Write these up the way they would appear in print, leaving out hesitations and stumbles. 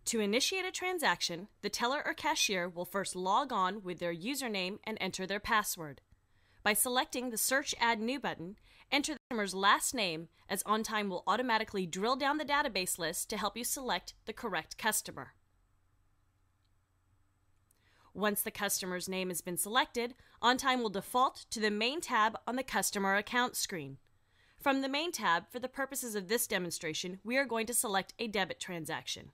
To initiate a transaction, the teller or cashier will first log on with their username and enter their password. By selecting the Search Add New button, enter the customer's last name, as ONTime will automatically drill down the database list to help you select the correct customer. Once the customer's name has been selected, ONTime will default to the Main tab on the Customer Account screen. From the Main tab, for the purposes of this demonstration, we are going to select a debit transaction.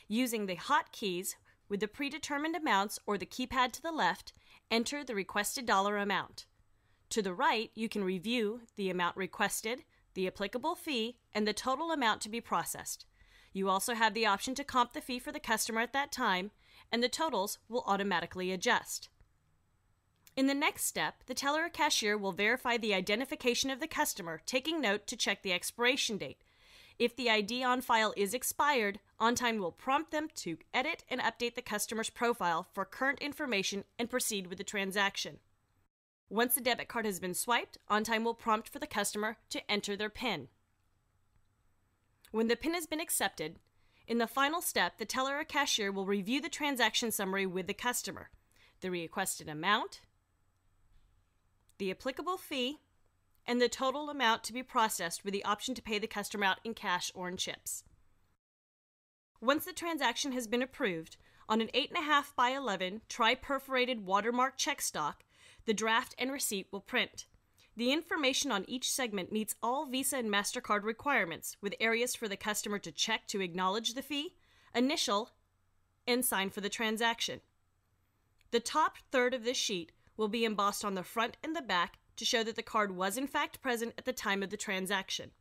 Using the hotkeys with the predetermined amounts or the keypad to the left, enter the requested dollar amount. To the right, you can review the amount requested, the applicable fee, and the total amount to be processed. You also have the option to comp the fee for the customer at that time, and the totals will automatically adjust. In the next step, the teller or cashier will verify the identification of the customer, taking note to check the expiration date. If the ID on file is expired, ONTime will prompt them to edit and update the customer's profile for current information and proceed with the transaction. Once the debit card has been swiped, ONTime will prompt for the customer to enter their PIN. When the PIN has been accepted, in the final step, the teller or cashier will review the transaction summary with the customer, the requested amount, the applicable fee, and the total amount to be processed with the option to pay the customer out in cash or in chips. Once the transaction has been approved, on an 8.5 by 11 tri-perforated watermark check stock, the draft and receipt will print. The information on each segment meets all Visa and MasterCard requirements, with areas for the customer to check to acknowledge the fee, initial, and sign for the transaction. The top third of this sheet will be embossed on the front and the back to show that the card was in fact present at the time of the transaction.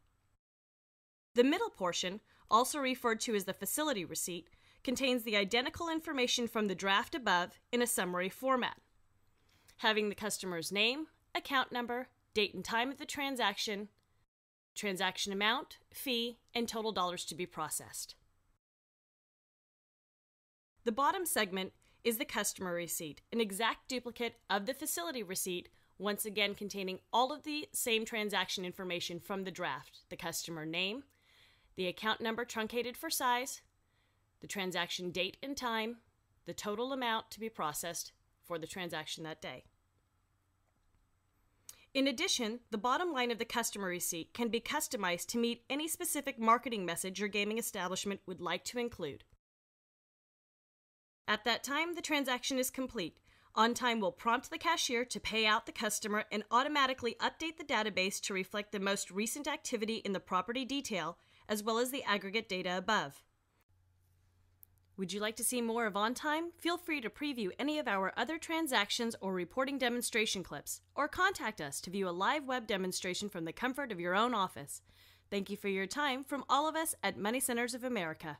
The middle portion, also referred to as the facility receipt, contains the identical information from the draft above in a summary format, having the customer's name, account number, date and time of the transaction amount, fee, and total dollars to be processed. The bottom segment is the customer receipt, an exact duplicate of the facility receipt, once again containing all of the same transaction information from the draft: the customer name, the account number truncated for size, the transaction date and time, the total amount to be processed for the transaction that day. In addition, the bottom line of the customer receipt can be customized to meet any specific marketing message your gaming establishment would like to include. At that time, the transaction is complete. ONTime will prompt the cashier to pay out the customer and automatically update the database to reflect the most recent activity in the property detail, as well as the aggregate data above. Would you like to see more of ONTime? Feel free to preview any of our other transactions or reporting demonstration clips, or contact us to view a live web demonstration from the comfort of your own office. Thank you for your time from all of us at Money Centers of America.